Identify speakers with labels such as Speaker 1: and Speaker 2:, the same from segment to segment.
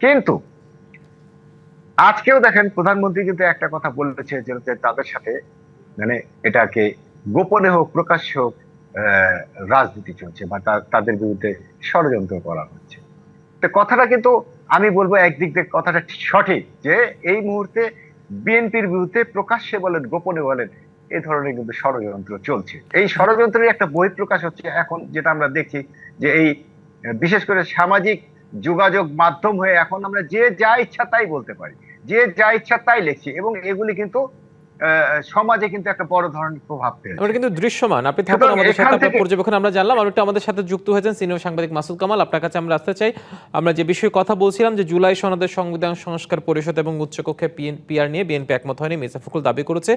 Speaker 1: কিন্তু আজকেও দেখেন প্রধানমন্ত্রী কিন্তু একটা কথা বলেছে যে তাদের সাথে মানে এটাকে গোপনে হোক প্রকাশ্যে হোক আহ, রাজনীতি চলছে বা তাদের বিরুদ্ধে ষড়যন্ত্র করা হচ্ছে। তো কথাটা কিন্তু আমি বলবো একদিক দিয়ে কথাটা ঠিক সঠিক যে এই মুহূর্তে বিএনপির বিরুদ্ধে প্রকাশ্যে বলেন গোপনে বলেন এই ধরনের কিন্তু ষড়যন্ত্র চলছে। এই ষড়যন্ত্রের একটা বহিঃপ্রকাশ হচ্ছে এখন যেটা আমরা দেখি যে এই বিশেষ করে সামাজিক যোগাযোগ মাধ্যম হয়ে এখন আমরা যে যা ইচ্ছা তাই বলতে পারি, যে যা ইচ্ছা তাই লিখছি, এবং এগুলি কিন্তু সমাজে কিন্তু একটা বড় ধরনের প্রভাব
Speaker 2: আমরা
Speaker 1: ফেলছে।
Speaker 2: কিন্তু দৃশ্যমান, আপনি থাকুন
Speaker 1: সুতরাং
Speaker 2: আমাদের সাথে,
Speaker 1: এখান
Speaker 2: আপনার
Speaker 1: থেকে
Speaker 2: পর্যবেক্ষণ আমরা জানলাম। আর একটু আমাদের সাথে যুক্ত হয়েছেন সিনিয়র সাংবাদিক মাসুদ কামাল, আপনার কাছে আমরা আসতে চাই। আমরা যে বিষয়ে কথা বলছিলাম যে জুলাই সনদের সংবিধান সংস্কার পরিষদ এবং উচ্চকক্ষে পিআর নিয়ে বিএনপি একমত হয়নি, মির্জা ফখরুল দাবি করেছে।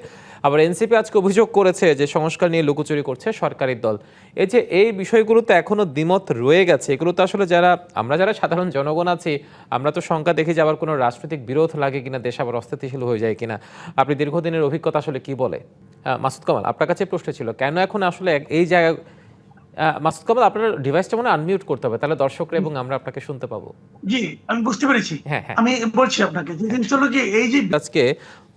Speaker 2: আবার এনসিপি আজকে অভিযোগ করেছে যে সংস্কার নিয়ে লুকোচুরি করছে সরকারি দল। এই যে এই বিষয়গুলোতে এখনো দ্বিমত রয়ে গেছে, এগুলো তো আসলে যারা সাধারণ জনগণ আছি আমরা তো শঙ্কা দেখি যে আবার কোনো রাজনৈতিক বিরোধ লাগে কিনা, দেশ আবার অস্থিতিশীল হয়ে যায় কিনা। আপনি দীর্ঘদিনের অভিজ্ঞতা আসলে কি বলে? মাসুদ কামাল, আপনার কাছে প্রশ্ন ছিল কেন এখন আসলে এই জায়গায়। মাসুদ কামাল, আপনার ডিভাইসটা মনে আনমিউট করতে হবে, তাহলে দর্শকরা এবং আমরা আপনাকে শুনতে পাবো।
Speaker 3: জি, আমি বুঝতে পেরেছি।
Speaker 2: হ্যাঁ, হ্যাঁ,
Speaker 3: আমি বলছি আপনাকে যে জিনিস হলো যে এই যে
Speaker 2: আজকে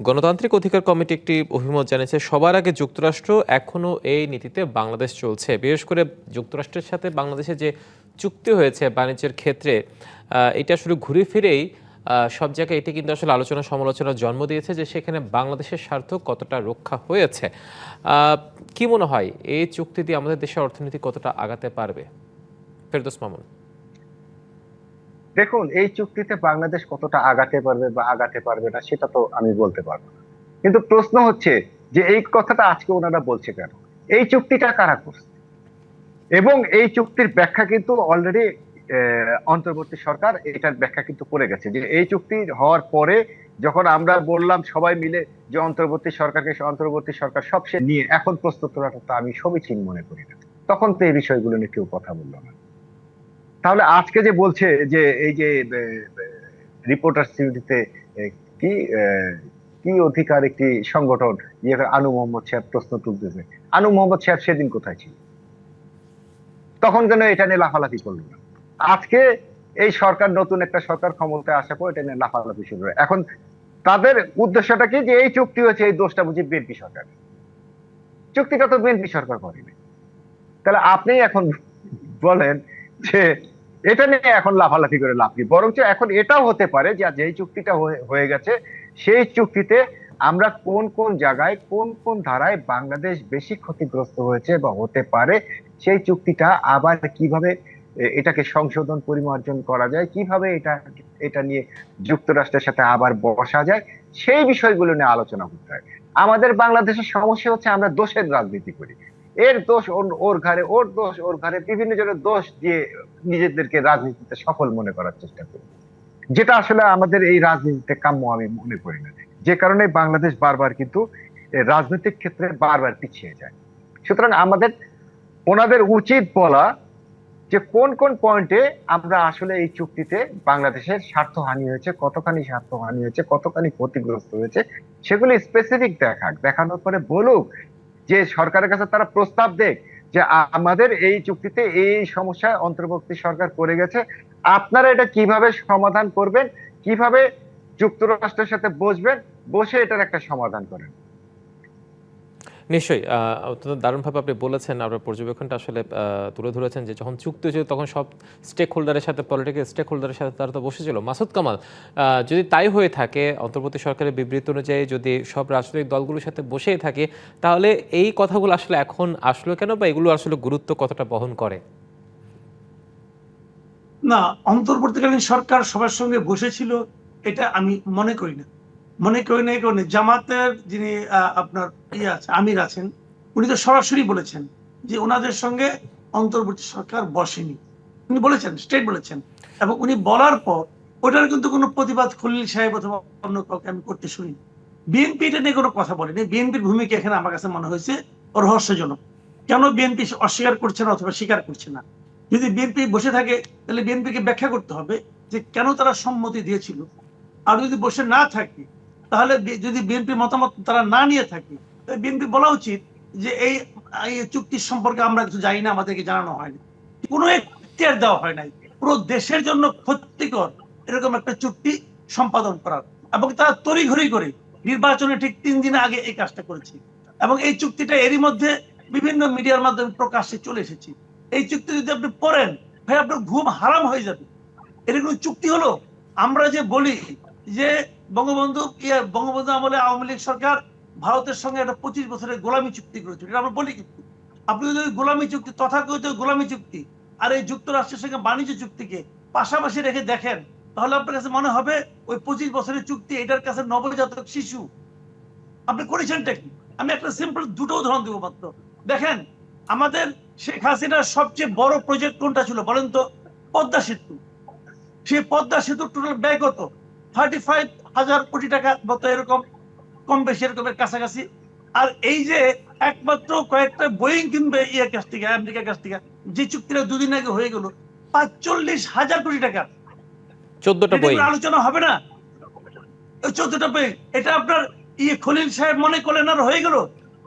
Speaker 2: গণতান্ত্রিক অধিকার কমিটি একটি অভিমত জানিয়েছে। সবার আগে যুক্তরাষ্ট্র এখনো এই নীতিতে বাংলাদেশ চলছে, বিশেষ করে যুক্তরাষ্ট্রের সাথে বাংলাদেশের যে চুক্তি হয়েছে বাণিজ্যের ক্ষেত্রে, এটা আসলে ঘুরে ফিরেই সব জায়গায় এটি কিন্তু আসলে আলোচনা সমালোচনার জন্ম দিয়েছে যে সেখানে বাংলাদেশের স্বার্থ কতটা রক্ষা হয়েছে। কি মনে হয় এই চুক্তি দিয়ে আমাদের দেশের অর্থনীতি কতটা আগাতে পারবে? ফেরদৌস মামুন।
Speaker 1: দেখুন, এই চুক্তিতে বাংলাদেশ কতটা আগাতে পারবে বা আগাতে পারবে না সেটা তো আমি বলতে পারবো না, কিন্তু প্রশ্ন হচ্ছে যে এই কথাটা আজকে ওনারা বলছে কেন, এই চুক্তিটা কারা করছে, এবং এই চুক্তির ব্যাখ্যা কিন্তু অলরেডি অন্তর্বর্তী সরকার এটার ব্যাখ্যা কিন্তু করে গেছে যে এই চুক্তি হওয়ার পরে যখন আমরা বললাম সবাই মিলে যে অন্তর্বর্তী সরকার সব সে নিয়ে এখন প্রস্তুত করাটা তো আমি সমীচীন মনে করি না, তখন তো এই বিষয়গুলো নিয়ে কেউ কথা বললো না। তাহলে আজকে যে বলছে যে এই যে রিপোর্টার্স ইউনিটিতে কি কি অধিকার একটি সংগঠন ইয়ে আনু মোহাম্মদ সাহেব প্রশ্ন তুলতেছে, আনু মোহাম্মদ সাহেব সেদিন কোথায় ছিল, তখন কেন এটা নিয়ে লাফালাফি করলো না? আজকে এই সরকার, নতুন একটা সরকার ক্ষমতায় আসার পর এটা নিয়ে লাফালাফি শুরু হয়। এখন তাদের উদ্দেশ্যটা কি যে এই চুক্তি হয়েছে, এই দোষটা বুঝি বিএনপি সরকার, চুক্তিটা তো বিএনপি সরকার করেনি। তাহলে আপনি এখন বলেন যে এটা নিয়ে এখন লাফালাফি করে লাভ কি, বরঞ্চ এখন এটাও হতে পারে যে যেই চুক্তিটা হয়ে গেছে সেই চুক্তিতে আমরা কোন কোন জায়গায় কোন কোন ধারায় বাংলাদেশ বেশি ক্ষতিগ্রস্ত হয়েছে বা হতে পারে সেই চুক্তিটা আবার কিভাবে এটাকে সংশোধন পরিমার্জন করা যায়, কিভাবে এটা নিয়ে যুক্তরাষ্ট্রের সাথে আবার বসা যায়, সেই বিষয়গুলো নিয়ে আলোচনা করতে হয়। আমাদের বাংলাদেশের সমস্যা হচ্ছে আমরা দোষের রাজনীতি করি, এর দোষ ওর ঘাড়ে, ওর দোষ ওর ঘাড়ে, বিভিন্ন জনের দোষ দিয়ে নিজেদেরকে রাজনীতিতে সফল মনে করার চেষ্টা করি, যেটা আসলে আমাদের এই রাজনীতিতে কাম্য আমি মনে করি না। যে কারণে বাংলাদেশ বারবার কিন্তু রাজনৈতিক ক্ষেত্রে বারবার পিছিয়ে যায়। সুতরাং আমাদের ওনাদের উচিত বলা যে কোন কোন পয়েন্টে আমরা আসলে এই চুক্তিতে বাংলাদেশের স্বার্থহানি হয়েছে, কতখানি স্বার্থহানি হয়েছে, কতখানি ক্ষতিগ্রস্ত হয়েছে, সেগুলি স্পেসিফিক দেখানোর পরে বলুক যে সরকারের কাছে তারা প্রস্তাব দেখ যে আমাদের এই চুক্তিতে এই সমস্যা অন্তর্বর্তী সরকার করে গেছে, আপনারা এটা কিভাবে সমাধান করবেন, কিভাবে যুক্তরাষ্ট্রের সাথে বসবেন, বসে এটার একটা সমাধান করেন।
Speaker 2: নিশ্চয়ই, অত্যন্ত দারুণভাবে আপনি বলেছেন, আপনার পর্যবেক্ষণটা আসলে তুলে ধরেছেন যে যখন চুক্তি হয়েছিল তখন সব স্টেক হোল্ডারের সাথে, পলিটিক্যাল স্টেক হোল্ডারের সাথে তারা তো বসেছিল। মাসুদ কামাল, যদি তাই হয়ে থাকে, অন্তর্বর্তী সরকারের বিবৃতি অনুযায়ী যদি সব রাজনৈতিক দলগুলোর সাথে বসেই থাকে, তাহলে এই কথাগুলো আসলে এখন আসলো কেন, বা এগুলো আসলে গুরুত্ব কতটা বহন করে?
Speaker 3: না, অন্তর্বর্তীকালীন সরকার সবার সঙ্গে বসেছিল এটা আমি মনে করি না। মনে করি না এই কারণে জামাতের যিনি আপনার আমির আছেন, উনি তো সরাসরি বলেছেন যে ওনাদের সঙ্গে অন্তর্বর্তী সরকার বসেনি। উনি বলেছেন, স্টেট বলেছেন। এবং উনি বলার পর ওটার কিন্তু কোনো প্রতিবাদ খলিল সাহেব অথবা অন্য কাউকে আমি করতে শুনি। বিএনপি এটা নিয়ে কোনো কথা বলেনি। বিএনপির ভূমিকা এখানে আমার কাছে মনে হয়েছে রহস্যজনক। কেন বিএনপি অস্বীকার করছে না অথবা স্বীকার করছে না? যদি বিএনপি বসে থাকে তাহলে বিএনপিকে ব্যাখ্যা করতে হবে যে কেন তারা সম্মতি দিয়েছিল। আর যদি বসে না থাকে তাহলে যদি বিএনপি মতামত তারা না নিয়ে থাকে, বিএনপি বলা উচিত যে এই চুক্তির সম্পর্কে আমরা কিছু জানি না, আমাদেরকে জানানো হয়নি, কোনো এখতিয়ার দেওয়া হয় নাই, পুরো দেশের জন্য ক্ষতিকর এরকম একটা চুক্তি সম্পাদন করার, এবং তারা তড়িঘড়ি করে নির্বাচনের ঠিক 3 দিন আগে এই কাজটা করেছে। এবং এই চুক্তিটা এরই মধ্যে বিভিন্ন মিডিয়ার মাধ্যমে প্রকাশ্যে চলে এসেছে। এই চুক্তি যদি আপনি পড়েন ভাই, আপনার ঘুম হারাম হয়ে যাবে। এটা কোনো চুক্তি হলো? আমরা যে বলি যে বঙ্গবন্ধু আমলে আওয়ামী লীগ সরকার ভারতের সঙ্গে একটা 25 বছরের গোলামী চুক্তি করেছিল, এটা আমরা বলি। কিন্তু আপনি যদি গোলামী চুক্তি, তথাকথিত গোলামী চুক্তি আর এই যুক্তরাষ্ট্রের সঙ্গে বাণিজ্য চুক্তিকে পাশাপাশি রেখে দেখেন, তাহলে আপনার কাছে মনে হবে ওই 25 বছরের চুক্তি এটার কাছে নবজাতক শিশু। আপনি করেছেনটা কি? আমি একটা সিম্পল দুটো উদাহরণ দেবো মাত্র। দেখেন, আমাদের শেখ হাসিনার সবচেয়ে বড় প্রজেক্ট কোনটা ছিল বলেন তো? পদ্মা সেতু। সেই পদ্মা সেতুর টোটাল ব্যয় কত? 35,000 কোটি টাকা মতো, এরকম কম বেশি এরকমের কাছাকাছি। আর এই যে একমাত্র কয়েকটা বোয়িং কিনবে ইয়ের কাছ থেকে, আমেরিকার কাছ থেকে, যে চুক্তিটা 2 দিন আগে হয়ে গেল 45,000 কোটি টাকা।
Speaker 2: 14টা বই
Speaker 3: আলোচনা হবে না? 14টা বই, এটা আপনার খলিল সাহেব মনে করলেন আর হয়ে গেল?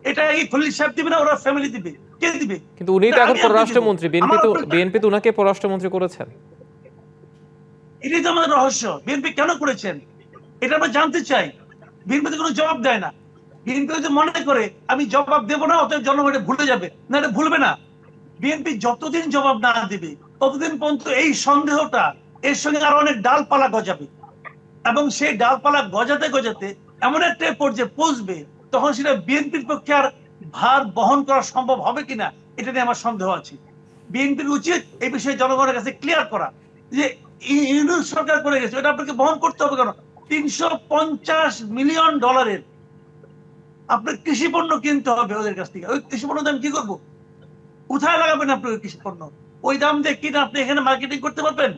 Speaker 3: এটা এই খলিল সাহেব দিবে না, ওরা ফ্যামিলি দিবে? কে দিবে?
Speaker 2: কিন্তু উনি তো এখন পররাষ্ট্রমন্ত্রী, বিএনপি তো উনাকে পররাষ্ট্রমন্ত্রী করেছেন।
Speaker 3: এটাই তো আমাদের রহস্য। বিএনপি কেন করেছেন এটা আমরা জানতে চাই। বিএনপি তো কোনো জবাব দেয় না। বিএনপি যদি মনে করে আমি জবাব দেবো না, অতএব জনগণ ভুলে যাবে, না, এটা ভুলবে না। বিএনপি যতদিন জবাব না দিবে ততদিন পর্যন্ত এই সন্দেহটা এর সঙ্গে আরো অনেক ডালপালা গজাবে, এবং সেই ডালপালা গজাতে গজাতে এমন একটা পর্যায়ে পৌঁছবে, তখন সেটা বিএনপির পক্ষে আর ভার বহন করা সম্ভব হবে কিনা এটা নিয়ে আমার সন্দেহ আছে। বিএনপির উচিত এই বিষয়ে জনগণের কাছে ক্লিয়ার করা যে ইউনূস সরকার করে গেছে, এটা আপনাকে বহন করতে হবে। কেন? 350 মিলিয়ন ডলারের আপনার কৃষি পণ্য কিনতে হবে ওদের কাছ থেকে। ওই কৃষি পণ্য দাম কি করবো? কোথায় লাগাবেন আপনি ওই কৃষি পণ্য? ওই দাম দিয়ে কিনে আপনি এখানে মার্কেটিং করতে পারবেন?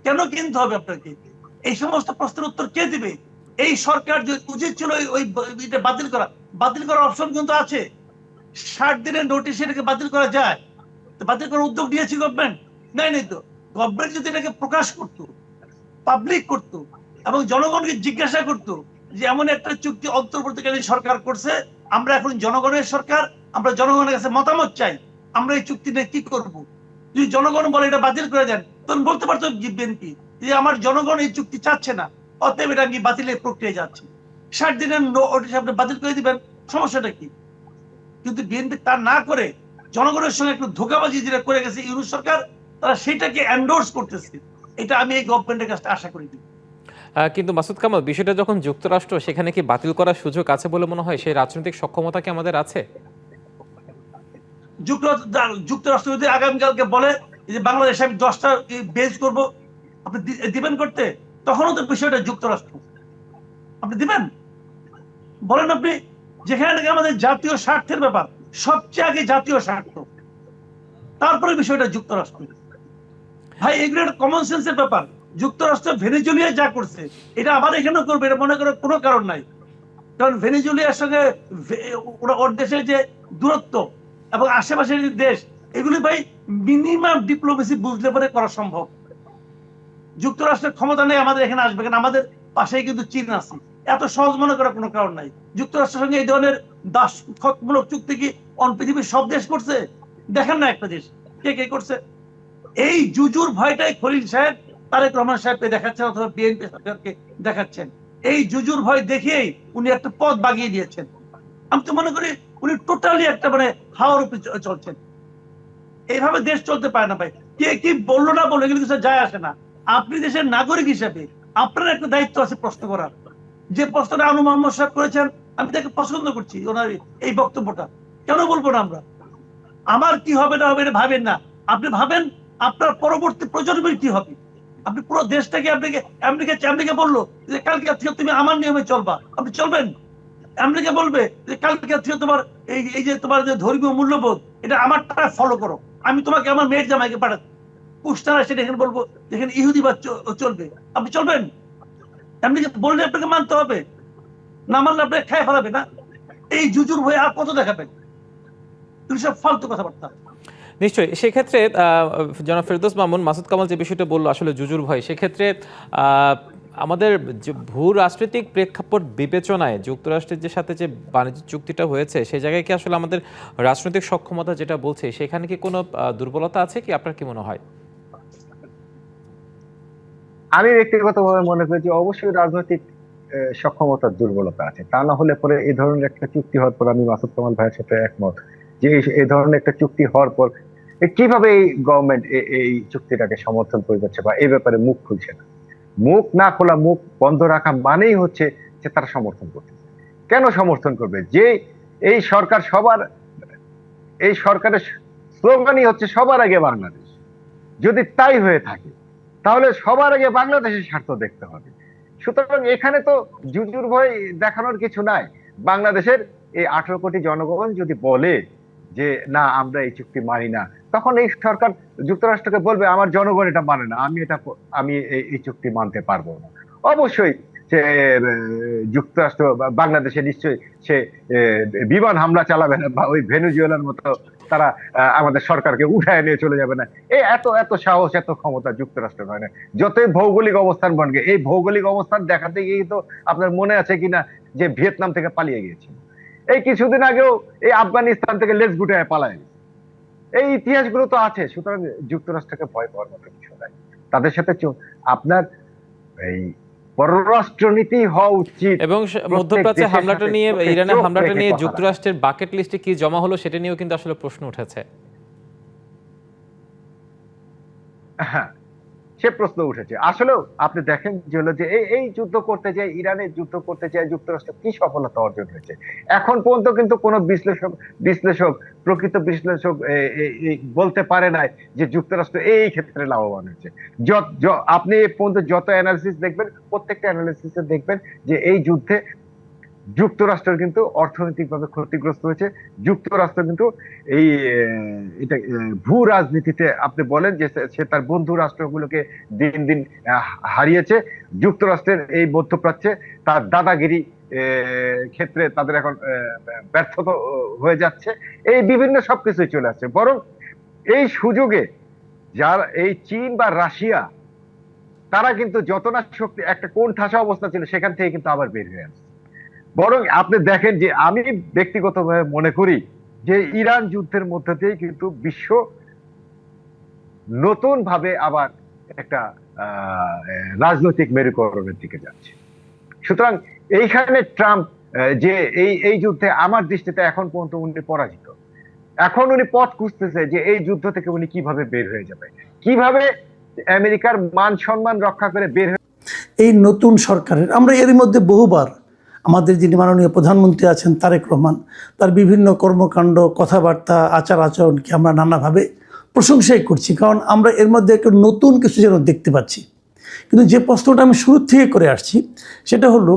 Speaker 3: কেন কিনতে হবে আপনাকে? এই সমস্ত প্রশ্নের উত্তর কে দিবে? এই সরকার যে উচিত ছিল ওই বাতিল করার অপশন কিন্তু আছে। 60 দিনের নোটিশ এটাকে বাতিল করা যায়। বাতিল করার উদ্যোগ নিয়েছে গভর্নমেন্ট? নাই তো। গভর্নমেন্ট যদি এটাকে প্রকাশ করতো, পাবলিক করতো, এবং জনগণকে জিজ্ঞাসা করতো যে এমন একটা চুক্তি অন্তর্বর্তীকালীন সরকার করছে, আমরা এখন জনগণের সরকার, আমরা জনগণের কাছে মতামত চাই, আমরা এই চুক্তি নিয়ে কি করবো। যদি জনগণ বলে এটা বাতিল করে দেন, তখন বলতে পারতো বিএনপি যে আমার জনগণ এই চুক্তি চাচ্ছে না, অতএব এটা আমি বাতিলের প্রক্রিয়া যাচ্ছি। 60 দিনের নোটিশ আপনি বাতিল করে দিবেন, সমস্যাটা কি? কিন্তু বিএনপি তা না করে জনগণের সঙ্গে একটু ধোঁকাবাজি যেটা করে গেছে ইউনূস সরকার, তারা সেটাকে এন্ডোর্স করতেছে। এটা আমি এই গভর্নমেন্টের কাছে আশা করি।
Speaker 2: কিন্তু মাসুদ কামাল, বিষয়টা যখন যুক্তরাষ্ট্র, সেখানে কি বাতিল করার সুযোগ আছে বলে মনে হয়? সেই রাজনৈতিক সক্ষমতা কি আমাদের আছে?
Speaker 3: যুক্তরাষ্ট্র যদি আগামীকালকে বলে যে বাংলাদেশে আমি 10টা বেস করব, আপনি দিবেন করতে? তখনও তো বিষয়টা যুক্তরাষ্ট্র। আপনি দিবেন? বলেন আপনি। যেখানে নাকি আমাদের জাতীয় স্বার্থের ব্যাপার, সবচেয়ে আগে জাতীয় স্বার্থ, তারপরে বিষয়টা যুক্তরাষ্ট্র। ভাই, এগুলো একটা কমন সেন্সের ব্যাপার। যুক্তরাষ্ট্র ভেনেজুয়েলায় যা করছে এটা আবার এখানেও করবে, এটা মনে করার কোনো কারণ নাই। কারণ ভেনেজুয়েলার সঙ্গে ওর দেশের যে দূরত্ব এবং আশেপাশের যে দেশ, এগুলি ভাই মিনিমাম ডিপ্লোমেসি বুঝলে পরে করা সম্ভব। যুক্তরাষ্ট্রের ক্ষমতা নেই আমাদের এখানে আসবে, কেন? আমাদের পাশেই কিন্তু চীন আছে। এত সহজ মনে করার কোনো কারণ নাই। যুক্তরাষ্ট্রের সঙ্গে এই ধরনের দাসত্বমূলক চুক্তি কি পৃথিবীর সব দেশ করছে? দেখেন না একটা দেশ। কে কে করছে? এই জুজুর ভয়টাই খলিল সাহেব তারেক রহমান সাহেবকে দেখাচ্ছেন, অথবা বিএনপি সরকারকে দেখাচ্ছেন। এই জুজুর ভয় দেখিয়েই উনি একটা পথ বাগিয়ে দিয়েছেন। আমি তো মনে করি উনি টোটালি একটা হাওয়ার উপরে চলছেন। এইভাবে দেশ চলতে পারে না ভাই। কে কি বললো না বললো এগুলো কিছু যায় আসে না। আপনি দেশের নাগরিক হিসেবে আপনার একটা দায়িত্ব আছে প্রশ্ন করার। যে প্রশ্নটা আনু মোহাম্মদ সাহেব করেছেন, আমি তাকে পছন্দ করছি ওনার এই বক্তব্যটা। কেন বলবো না আমরা? আমার কি হবে না হবে এটা ভাবেন না। আপনি ভাবেন আপনার পরবর্তী প্রজন্মের কি হবে। আপনি পুরো দেশটাকে আমেরিকা বললো যে কালকে থেকে তুমি আমার নিয়মে চলবা, আপনি চলবেন? আমেরিকা বলবে যে কালকে থেকে তোমার এই যে তোমার যে ধর্মীয় মূল্যবোধ, এটা আমারটা ফলো করো, আমি তোমাকে আমার মেয়ের জামাইকে পাঠাচ্ছি। পুষ্টারা সেটা এখানে বলবো যেখানে ইহুদিবাদ চলবে, আপনি চলবেন? আমেরিকা বললে আপনাকে মানতে হবে, না মানলে আপনাকে খায় ফেলাবে না? এই জুজুর ভয়ে আর কত দেখাবেন? তুমি সব ফালতু কথাবার্তা।
Speaker 2: নিশ্চয়ই। সেক্ষেত্রে জনাব ফেরদৌস মামুন, মাসুদ কামাল যে বিষয়টা বললো আসলে জুজুর ভয়, সেক্ষেত্রে আমাদের যে ভূ রাজনৈতিক প্রেক্ষাপট বিবেচনায় যুক্তরাষ্ট্রের সাথে যে বাণিজ্য চুক্তিটা হয়েছে, সেই জায়গায় কি আসলে আমাদের রাজনৈতিক সক্ষমতা যেটা বলছে, সেখানে কি কোনো দুর্বলতা আছে কি? আপনার কি মনে হয়?
Speaker 1: আমি ব্যক্তিগতভাবে মনে করি যে অবশ্যই রাজনৈতিক সক্ষমতার দুর্বলতা আছে, তা না হলে পরে এই ধরনের একটা চুক্তি হওয়ার পর, আমি মাসুদ কামাল ভাইয়ের সাথে একমত যে এই ধরনের একটা চুক্তি হওয়ার পর কিভাবে এই গভর্নমেন্ট এই চুক্তিটাকে সমর্থন করে যাচ্ছে বা এই ব্যাপারে মুখ খুলছে না। মুখ না খোলা, মুখ বন্ধ রাখা মানেই হচ্ছে যে তারা সমর্থন করছে। কেন সমর্থন করবে? যে এই সরকার এই সরকারের স্লোগানই হচ্ছে সবার আগে বাংলাদেশ। যদি তাই হয়ে থাকে তাহলে সবার আগে বাংলাদেশের স্বার্থ দেখতে হবে। সুতরাং এখানে তো জুজুর ভয় দেখানোর কিছু নাই। বাংলাদেশের এই 18 কোটি জনগণ যদি বলে যে না আমরা এই চুক্তি মানি না, তখন এই সরকার যুক্তরাষ্ট্রকে বলবে আমার জনগণ এটা মানে না, আমি এই চুক্তি মানতে পারবো না। অবশ্যই সে যুক্তরাষ্ট্র বাংলাদেশে নিশ্চয়ই সে বিমান হামলা চালাবে না, বা ওই ভেনেজুয়েলার মতো তারা আমাদের সরকারকে উঠায় নিয়ে চলে যাবে না। এই এত এত সাহস, এত ক্ষমতা যুক্তরাষ্ট্র নয় না। যতই ভৌগোলিক অবস্থান বনবে, এই ভৌগোলিক অবস্থান দেখাতে গিয়ে তো আপনার মনে আছে কিনা যে ভিয়েতনাম থেকে পালিয়ে গিয়েছিল, এই কিছুদিন আগেও এই আফগানিস্তান থেকে লেজ গুটায় পালায়। এই ইতিহাসগুলো তো আছে। সুতরাং যুক্তরাষ্ট্রকে ভয় পাওয়ার মতো কিছু নাই। তাদের সাথে আপনার এই পররাষ্ট্রনীতি হওয়া উচিত।
Speaker 2: এবং মধ্যপ্রাচ্যে হামলাটা নিয়ে, ইরানের হামলাটা নিয়ে যুক্তরাষ্ট্রের বাকেট লিস্টে কি জমা হলো সেটা নিয়েও কিন্তু আসলে প্রশ্ন উঠেছে।
Speaker 1: হ্যাঁ, সে প্রশ্ন উঠেছে। আসলেও আপনি দেখেন যে হলো যে এই যুদ্ধ করতে যায়, ইরানের যুদ্ধ করতে যায় যুক্তরাষ্ট্র কি সফলতা অর্জন হয়েছে এখন পর্যন্ত কিন্তু কোন বিশ্লেষক প্রকৃত বিশ্লেষক বলতে পারে নাই যে যুক্তরাষ্ট্র এই ক্ষেত্রে লাভবান হয়েছে। আপনি পর্যন্ত যত অ্যানালিসিস দেখবেন, প্রত্যেকটা অ্যানালিসিসে দেখবেন যে এই যুদ্ধে যুক্তরাষ্ট্র কিন্তু অর্থনৈতিকভাবে ক্ষতিগ্রস্ত হয়েছে। যুক্তরাষ্ট্র কিন্তু এই এটা ভূ রাজনীতিতে আপনি বলেন যে সে তার বন্ধু রাষ্ট্রগুলোকে দিন দিন হারিয়েছে। যুক্তরাষ্ট্রের এই মধ্যপ্রাচ্যে তার দাদাগিরি ক্ষেত্রে তাদের এখন ব্যর্থতা হয়ে যাচ্ছে। এই বিভিন্ন সবকিছুই চলে আসছে। বরং এই সুযোগে যারা এই চীন বা রাশিয়া, তারা কিন্তু যত না শক্তি একটা কোন ঠাসা অবস্থা ছিল সেখান থেকে কিন্তু আবার বের হয়ে আসছে। বরং আপনি দেখেন যে আমি ব্যক্তিগতভাবে মনে করি যে ইরান যুদ্ধের মধ্যে দিয়ে কিন্তু বিশ্ব নতুন ভাবে আবার একটা রাজনৈতিক মেরুকরণের দিকে যাচ্ছে। সুতরাং এইখানে ট্রাম্প যে এই যুদ্ধে আমার দৃষ্টিতে এখন পর্যন্ত উনি পরাজিত। এখন উনি পথ খুঁজতেছে যে এই যুদ্ধ থেকে উনি কিভাবে বের হয়ে যাবে, কিভাবে আমেরিকার মান সম্মান রক্ষা করে বের হয়ে।
Speaker 4: এই নতুন সরকারের আমরা এর মধ্যে বহুবার আমাদের যিনি মাননীয় প্রধানমন্ত্রী আছেন তারেক রহমান, তার বিভিন্ন কর্মকাণ্ড, কথাবার্তা, আচার আচরণকে আমরা নানাভাবে প্রশংসাই করছি, কারণ আমরা এর মধ্যে একটা নতুন কিছু যেন দেখতে পাচ্ছি। কিন্তু যে প্রশ্নটা আমি শুরু থেকে করে আসছি সেটা হলো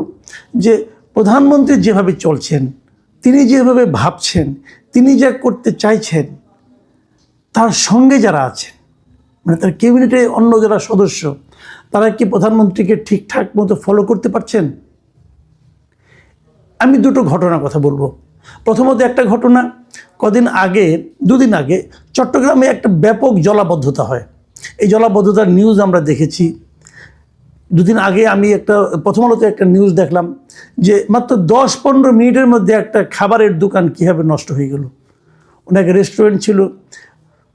Speaker 4: যে প্রধানমন্ত্রী যেভাবে চলছেন, তিনি যেভাবে ভাবছেন, তিনি যা করতে চাইছেন, তার সঙ্গে যারা আছেন মানে তার ক্যাবিনেটে অন্য যারা সদস্য, তারা কি প্রধানমন্ত্রীকে ঠিকঠাক মতো ফলো করতে পারছেন? আমি দুটো ঘটনার কথা বলবো। প্রথমত একটা ঘটনা, দুদিন আগে চট্টগ্রামে একটা ব্যাপক জলাবদ্ধতা হয়। এই জলাবদ্ধতার নিউজ আমরা দেখেছি। দুদিন আগে আমি প্রথম আলোতে একটা নিউজ দেখলাম যে মাত্র 10-15 মিনিটের মধ্যে একটা খাবারের দোকান কীভাবে নষ্ট হয়ে গেল। অনেক রেস্টুরেন্ট ছিল,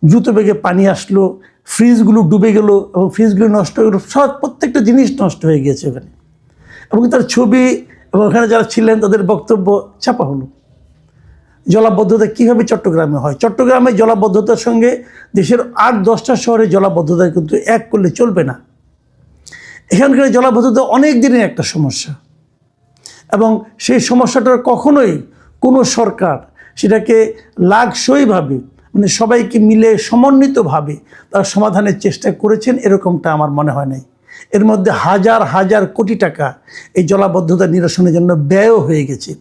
Speaker 4: দ্রুত বেগে পানি আসলো, ফ্রিজগুলো ডুবে গেল এবং ফ্রিজগুলো নষ্ট হয়ে গেল, সব প্রত্যেকটা জিনিস নষ্ট হয়ে গিয়েছে ওখানে। এবং তার ছবি এবং ওখানে যারা ছিলেন তাদের বক্তব্য ছাপা হলো। জলাবদ্ধতা কীভাবে চট্টগ্রামে হয়? চট্টগ্রামে জলাবদ্ধতার সঙ্গে দেশের 8-10টা শহরে জলাবদ্ধতা কিন্তু এক করলে চলবে না। এখানকার জলাবদ্ধতা অনেক দিনের একটা সমস্যা এবং সেই সমস্যাটার কখনোই কোনো সরকার সেটাকে লাগসইভাবে মানে সবাইকে মিলে সমন্বিতভাবে তার সমাধানের চেষ্টা করেছেন এরকমটা আমার মনে হয় নাই। এর মধ্যে হাজার হাজার কোটি টাকা এই জলাবদ্ধতা নিরসনের জন্য ব্যয়ও হয়ে গেছে।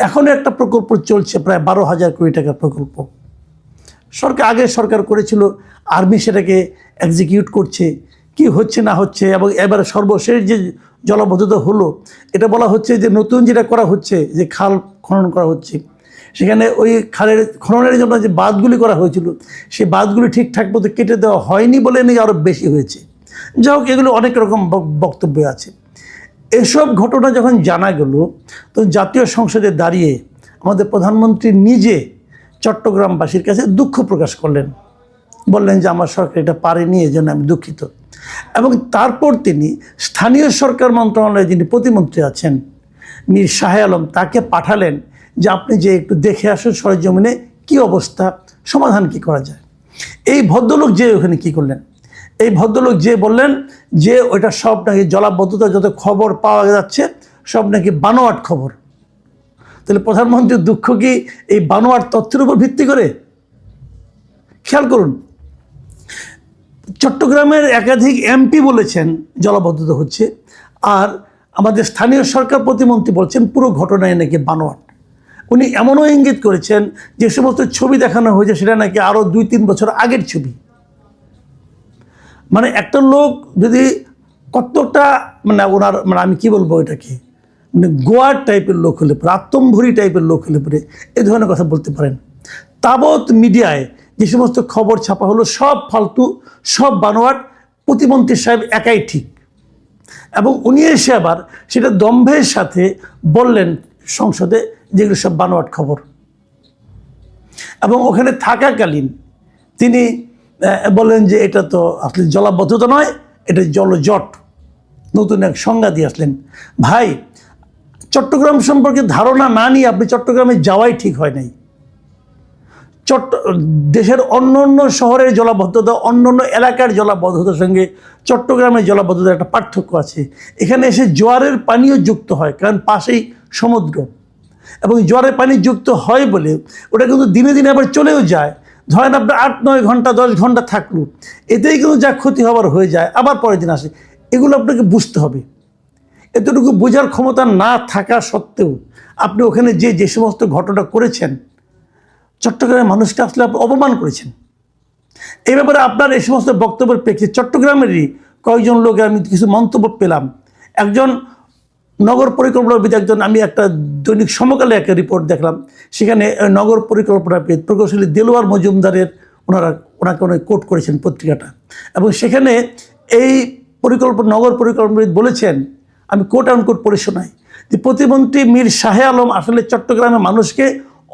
Speaker 4: এখনও একটা প্রকল্প চলছে, প্রায় 12,000 কোটি টাকার প্রকল্প। আগের সরকার করেছিল, আর্মি সেটাকে এক্সিকিউট করছে, কি হচ্ছে না হচ্ছে। এবং এবার সর্বশেষ যে জলাবদ্ধতা হলো, এটা বলা হচ্ছে যে নতুন যেটা করা হচ্ছে, যে খাল খনন করা হচ্ছে, সেখানে ওই খালের খননের জন্য যে বাঁধগুলি করা হয়েছিল সেই বাঁধগুলি ঠিকঠাক মতো কেটে দেওয়া হয়নি বলে নাকি আরও বেশি হয়েছে। যাই হোক, এগুলো অনেক রকম বক্তব্য আছে। এসব ঘটনা যখন জানা গেল, তখন জাতীয় সংসদে দাঁড়িয়ে আমাদের প্রধানমন্ত্রী নিজে চট্টগ্রামবাসীর কাছে দুঃখ প্রকাশ করলেন বললেন যে আমার সরকার এটা পারেনি, এই জন্য আমি দুঃখিত। এবং তারপর তিনি স্থানীয় সরকার মন্ত্রণালয়ে যিনি প্রতিমন্ত্রী আছেন মীর শাহ আলম, তাকে পাঠালেন যে আপনি যে একটু দেখে আসুন সরেজমিনে কী অবস্থা, সমাধান কি করা যায়। এই ভদ্রলোক যে ওখানে কি করলেন, এই ভদ্রলোক যে বললেন যে ওইটা সব নাকি জলাবদ্ধতা যত খবর পাওয়া যাচ্ছে সব নাকি বানোয়াট খবর। তাহলে প্রধানমন্ত্রীর দুঃখ কি এই বানোয়াট তথ্যের উপর ভিত্তি করে? খেয়াল করুন, চট্টগ্রামের একাধিক এমপি বলেছেন জলাবদ্ধতা হচ্ছে, আর আমাদের স্থানীয় সরকার প্রতিমন্ত্রী বলছেন পুরো ঘটনায় নাকি বানোয়াট। উনি এমনও ইঙ্গিত করেছেন যে সমস্ত ছবি দেখানো হয়েছে সেটা নাকি আরও 2-3 বছর আগের ছবি। মানে একটা লোক যদি কতটা ওনার আমি কি বলবো এটাকে, গোয়ার টাইপের লোক হলে পরে, আত্মম্ভরি টাইপের লোক হলে পরে এই ধরনের কথা বলতে পারেন। তাবৎ মিডিয়ায় যে সমস্ত খবর ছাপা হলো সব ফালতু, সব বানোয়াট, প্রতিমন্ত্রী সাহেব একাই ঠিক। এবং উনি এসে আবার সেটা দম্ভের সাথে বললেন সংসদে যেগুলো সব বানোয়াট খবর। এবং ওখানে থাকাকালীন তিনি বললেন যে এটা তো আসলে জলাবদ্ধতা নয়, এটা জলজট, নতুন এক সংজ্ঞা দিয়ে আসলেন। ভাই, চট্টগ্রাম সম্পর্কে ধারণা না নিয়ে আপনি চট্টগ্রামে যাওয়াই ঠিক হয় নাই। দেশের অন্য অন্য শহরের জলাবদ্ধতা, অন্য অন্য এলাকার জলাবদ্ধতার সঙ্গে চট্টগ্রামের জলাবদ্ধতার একটা পার্থক্য আছে। এখানে এসে জোয়ারের পানিও যুক্ত হয়, কারণ পাশেই সমুদ্র, এবং জোয়ারের পানি যুক্ত হয় বলে ওটা কিন্তু দিনে দিনে আবার চলেও যায়। ধরেন আপনার 8-9 ঘন্টা 10 ঘন্টা থাকলো, এতেই কিন্তু যা ক্ষতি হবার হয়ে যায়, আবার পরের দিন আসে। এগুলো আপনাকে বুঝতে হবে। এতটুকু বোঝার ক্ষমতা না থাকা সত্ত্বেও আপনি ওখানে যে সমস্ত ঘটনা করেছেন, চট্টগ্রামের মানুষকে আসলে আপনি অপমান করেছেন। এই ব্যাপারে আপনার এই সমস্ত বক্তব্যের প্রেক্ষিতে চট্টগ্রামেরই কয়েকজন লোক আমি কিছু মন্তব্য পেলাম। একজন নগর পরিকল্পনাবিদ, একজন, আমি একটা দৈনিক সমকালে একটা রিপোর্ট দেখলাম, সেখানে নগর পরিকল্পনাবিদ প্রকৌশলী দেলোয়ার মজুমদারের ওনাকে অনেক কোট করেছেন পত্রিকাটা। এবং সেখানে এই নগর পরিকল্পনাবিদ বলেছেন, আমি কোট আনকোট পড়ে শোনাই, যে প্রতিমন্ত্রী মীর শাহ আলম আসলে চট্টগ্রামের মানুষকে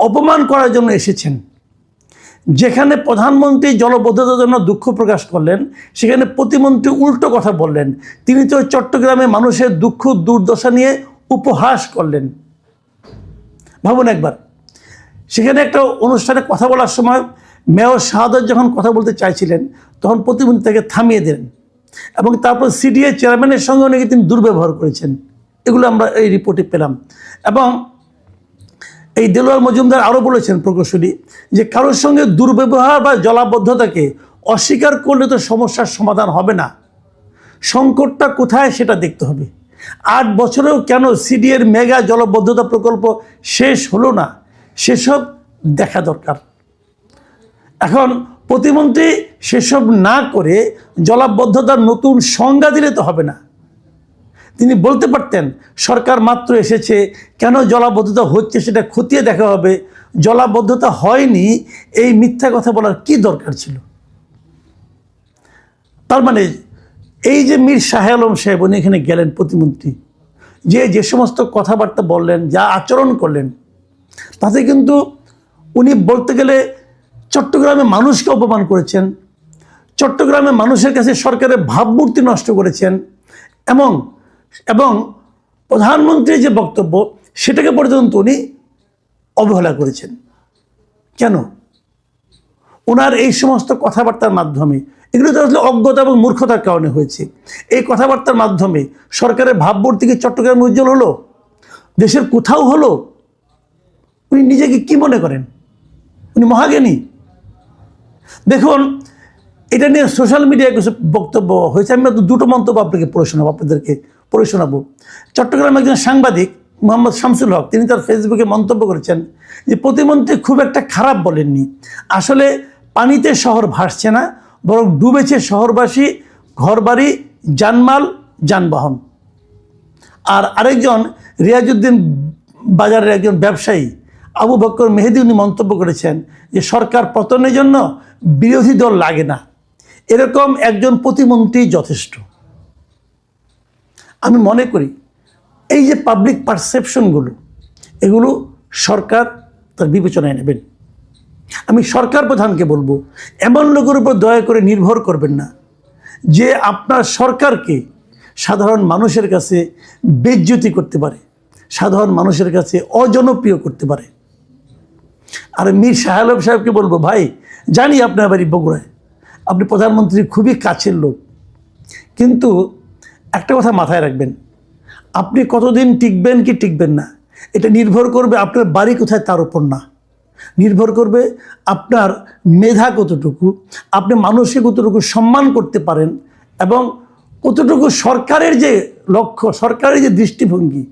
Speaker 4: অপমান করার জন্য এসেছেন। যেখানে প্রধানমন্ত্রী জলবদ্ধতার জন্য দুঃখ প্রকাশ করলেন, সেখানে প্রতিমন্ত্রী উল্টো কথা বললেন। তিনি তো চট্টগ্রামে মানুষের দুঃখ দুর্দশা নিয়ে উপহাস করলেন। ভাবুন একবার, সেখানে একটা অনুষ্ঠানে কথা বলার সময় মেয়র শাহাদত যখন কথা বলতে চাইছিলেন, তখন প্রতিমন্ত্রী তাকে থামিয়ে দিলেন, এবং তারপর সিডিএ চেয়ারম্যানের সঙ্গে নাকি তিনি দুর্ব্যবহার করেছেন। এগুলো আমরা এই রিপোর্টে পেলাম। এবং এই দেলোয়ার মজুমদার আরও বলেছেন প্রকৌশলী, যে কারোর সঙ্গে দুর্ব্যবহার বা জলাবদ্ধতাকে অস্বীকার করলে তো সমস্যার সমাধান হবে না। সংকটটা কোথায় সেটা দেখতে হবে। 8 বছরেও কেন সিডিএর মেগা জলবদ্ধতা প্রকল্প শেষ হলো না, সেসব দেখা দরকার। এখন প্রতিমন্ত্রী সেসব না করে জলাবদ্ধতার নতুন সংজ্ঞা দিলে তো হবে না। তিনি বলতে পারতেন সরকার মাত্র এসেছে, কেন জলাবদ্ধতা হচ্ছে সেটা খতিয়ে দেখা হবে, জলাবদ্ধতা হয়নি এই মিথ্যা কথা বলার কি দরকার ছিল। তার মানে এই যে মীর শাহ আলম সাহেব, উনি এখানে গেলেন প্রতিমন্ত্রী, যে সমস্ত কথাবার্তা বললেন, যা আচরণ করলেন, তাতে কিন্তু উনি বলতে গেলে চট্টগ্রামের মানুষকে অপমান করেছেন, চট্টগ্রামের মানুষের কাছে সরকারের ভাবমূর্তি নষ্ট করেছেন, এবং প্রধানমন্ত্রীর যে বক্তব্য সেটাকে পর্যন্ত উনি অবহেলা করেছেন। কেন? ওনার এই সমস্ত কথাবার্তার মাধ্যমে, এগুলো তো আসলে অজ্ঞতা এবং মূর্খতার কারণে হয়েছে। এই কথাবার্তার মাধ্যমে সরকারের ভাবমূর্তি কি চট্টগ্রামে উজ্জ্বল হলো? দেশের কোথাও হলো? উনি নিজেকে কি মনে করেন? উনি মহাজ্ঞানী? দেখুন, এটা নিয়ে সোশ্যাল মিডিয়ায় কিছু বক্তব্য হয়েছে। আমি দুটো মন্তব্য আপনাদেরকে পড়ে শোনাবো। চট্টগ্রামের একজন সাংবাদিক মোহাম্মদ শামসুল হক, তিনি তার ফেসবুকে মন্তব্য করেছেন যে প্রতিমন্ত্রী খুব একটা খারাপ বলেননি, আসলে পানিতে শহর ভাসছে না, বরং ডুবেছে শহরবাসী, ঘরবাড়ি, জানমাল, যানবাহন। আর আরেকজন রিয়াজউদ্দিন বাজারের একজন ব্যবসায়ী আবু বকর মেহেদি, উনি মন্তব্য করেছেন যে সরকার পতনের জন্য বিরোধী দল লাগে না, এরকম একজন প্রতিমন্ত্রী যথেষ্ট। আমি মনে করি এই যে পাবলিক পারসেপশনগুলো, এগুলো সরকার তার বিবেচনায় নেবেন। আমি সরকার প্রধানকে বলবো, এমন লোকের উপর দয়া করে নির্ভর করবেন না যে আপনার সরকারকে সাধারণ মানুষের কাছে বেইজ্জতি করতে পারে, সাধারণ মানুষের কাছে অজনপ্রিয় করতে পারে। আর মীর শাহ আলম সাহেবকে বলবো, ভাই জানি আপনার বাড়ি বগুড়ায়, আপনি প্রধানমন্ত্রীর খুবই কাছের লোক, কিন্তু একটা কথা মাথায় রাখবেন, আপনি কতদিন টিকবেন কি টিকবেন না এটা নির্ভর করবে আপনার বাড়ি কোথায় তার উপর না, নির্ভর করবে আপনার মেধা কতটুকু, আপনি মানুষকে কতটুকু সম্মান করতে পারেন, এবং কতটুকু সরকারের যে লক্ষ্য, সরকারের যে দৃষ্টিভঙ্গি,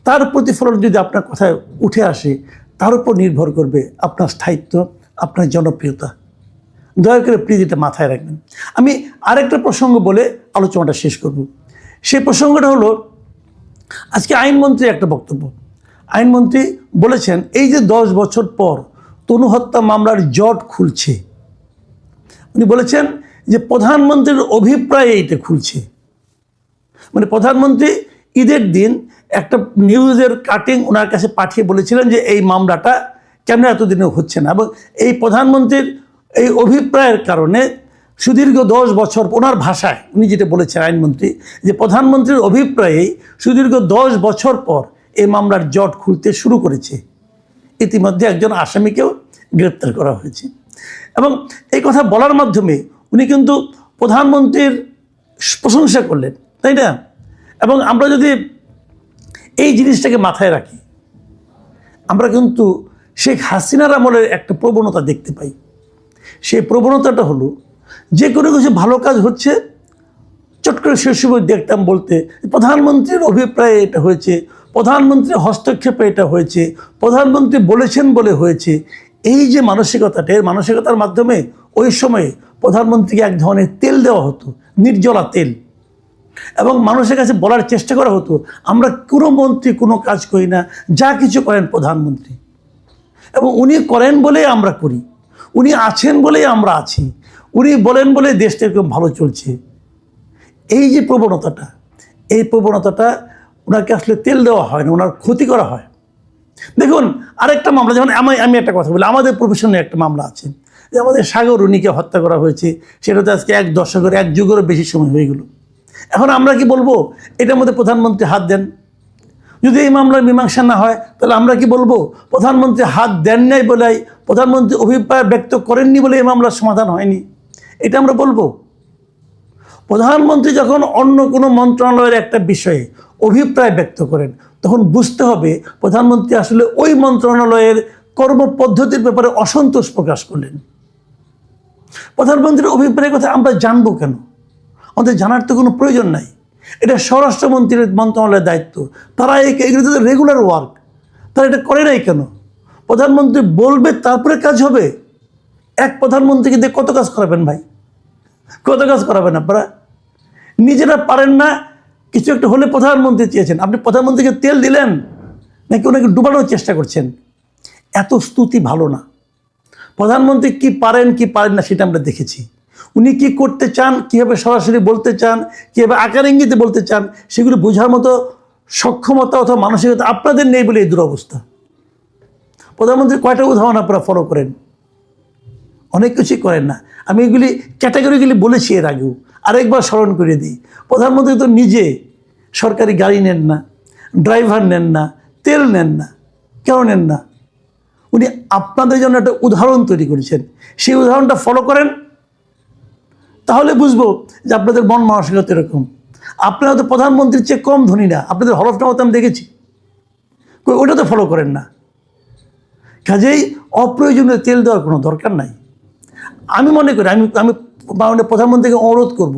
Speaker 4: তার প্রতিফলন যদি আপনার কথায় উঠে আসে, তার উপর নির্ভর করবে আপনার স্থায়িত্ব, আপনার জনপ্রিয়তা। দয়া করে প্লিজ এটা মাথায় রাখবেন। আমি আরেকটা প্রসঙ্গ বলে আলোচনাটা শেষ করব। সেই প্রসঙ্গটা হলো, আজকে আইনমন্ত্রী একটা বক্তব্য, আইনমন্ত্রী বলেছেন এই যে 10 বছর পর তনু হত্যা মামলার জট খুলছে, উনি বলেছেন যে প্রধানমন্ত্রীর অভিপ্রায়ে এটা খুলছে। মানে প্রধানমন্ত্রী ঈদের দিন একটা নিউজের কাটিং ওনার কাছে পাঠিয়ে বলেছিলেন যে এই মামলাটা কেন এতদিনে হচ্ছে না, এবং এই প্রধানমন্ত্রীর এই অভিপ্রায়ের কারণে সুদীর্ঘ 10 বছর, ওনার ভাষায় উনি যেটা বলেছেন আইনমন্ত্রী, যে প্রধানমন্ত্রীর অভিপ্রায়েই সুদীর্ঘ 10 বছর পর এই মামলার জট খুলতে শুরু করেছে। ইতিমধ্যে একজন আসামিকেও গ্রেপ্তার করা হয়েছে। এবং এই কথা বলার মাধ্যমে উনি কিন্তু প্রধানমন্ত্রীর প্রশংসা করলেন, তাই না? এবং আমরা যদি এই জিনিসটাকে মাথায় রাখি, আমরা কিন্তু শেখ হাসিনার আমলের একটা প্রবণতা দেখতে পাই। সেই প্রবণতাটা হলো, যে কোনো কিছু ভালো কাজ হচ্ছে চট করে শেষ সময় দেখতাম বলতে প্রধানমন্ত্রীর অভিপ্রায়ে এটা হয়েছে, প্রধানমন্ত্রীর হস্তক্ষেপে এটা হয়েছে, প্রধানমন্ত্রী বলেছেন বলে হয়েছে। এই যে মানসিকতাটা, এর মানসিকতার মাধ্যমে ওই সময়ে প্রধানমন্ত্রীকে এক ধরনের তেল দেওয়া হতো, নির্জলা তেল, এবং মানুষের কাছে বলার চেষ্টা করা হতো আমরা কোনো মন্ত্রী কোনো কাজ করি না, যা কিছু করেন প্রধানমন্ত্রী, এবং উনি করেন বলেই আমরা করি, উনি আছেন বলেই আমরা আছি, উনি বলেন বলে দেশটা এরকম ভালো চলছে। এই যে প্রবণতাটা, এই প্রবণতাটা ওনাকে আসলে তেল দেওয়া হয় না, ওনার ক্ষতি করা হয়। দেখুন আরেকটা মামলা, যেমন আমি একটা কথা বলি, আমাদের প্রফেশনে একটা মামলা আছে যে আমাদের সাগর রুনিকে হত্যা করা হয়েছে, সেটা তো আজকে 1 দশকের 1 যুগেরও বেশি সময় হয়ে গেল। এখন আমরা কি বলবো এটার মধ্যে প্রধানমন্ত্রী হাত দেন? যদি এই মামলার মীমাংসা না হয় তাহলে আমরা কি বলবো প্রধানমন্ত্রী হাত দেন নাই বলে, প্রধানমন্ত্রী অভিপ্রায় ব্যক্ত করেননি বলে এই মামলার সমাধান হয়নি? এটা আমরা বলবো? প্রধানমন্ত্রী যখন অন্য কোনো মন্ত্রণালয়ের একটা বিষয়ে অভিপ্রায় ব্যক্ত করেন, তখন বুঝতে হবে প্রধানমন্ত্রী আসলে ওই মন্ত্রণালয়ের কর্মপদ্ধতির ব্যাপারে অসন্তোষ প্রকাশ করলেন। প্রধানমন্ত্রীর অভিপ্রায়ের কথা আমরা জানবো কেন? আমাদের জানার তো কোনো প্রয়োজন নাই। এটা স্বরাষ্ট্রমন্ত্রীর মন্ত্রণালয়ের দায়িত্ব, তারা এগুলো তো রেগুলার ওয়ার্ক, তারা এটা করে নাই কেন? প্রধানমন্ত্রী বলবে তারপরে কাজ হবে। এক প্রধানমন্ত্রীকে দিয়ে কত কাজ করাবেন ভাই? কত কাজ করাবেন আপনারা? নিজেরা পারেন না, কিছু একটা হলে প্রধানমন্ত্রী চেয়েছেন, আপনি প্রধানমন্ত্রীকে তেল দিলেন নাকি ওনাকে ডুবানোর চেষ্টা করছেন? এত স্তুতি ভালো না। প্রধানমন্ত্রী কি পারেন কি পারেন না সেটা আমরা দেখেছি। উনি কি করতে চান, কীভাবে সরাসরি বলতে চান, কীভাবে আকার ইঙ্গিতে বলতে চান, সেগুলো বোঝার মতো সক্ষমতা অথবা মানসিকতা আপনাদের নেই বলে এই দুরবস্থা। প্রধানমন্ত্রী কয়টা উদাহরণ আপনারা ফলো করেন? অনেক কিছুই করেন না। আমি এগুলি ক্যাটাগরিগুলি বলেছি এর আগেও, আরেকবার স্মরণ করে দিই। প্রধানমন্ত্রী তো নিজে সরকারি গাড়ি নেন না, ড্রাইভার নেন না, তেল নেন না। কেন নেন না? উনি আপনাদের জন্য একটা উদাহরণ তৈরি করেছেন, সেই উদাহরণটা ফলো করেন, তাহলে বুঝবো যে আপনাদের মন মানসিকতা এরকম। আপনারা তো প্রধানমন্ত্রীর চেয়ে কম ধনী না, আপনাদের হলফনামা আমি দেখেছি, ওটা তো ফলো করেন না। কাজেই অপ্রয়োজনীয় তেল দেওয়ার কোনো দরকার নাই। আমি মনে করি, আমি প্রধানমন্ত্রীকে অনুরোধ করব,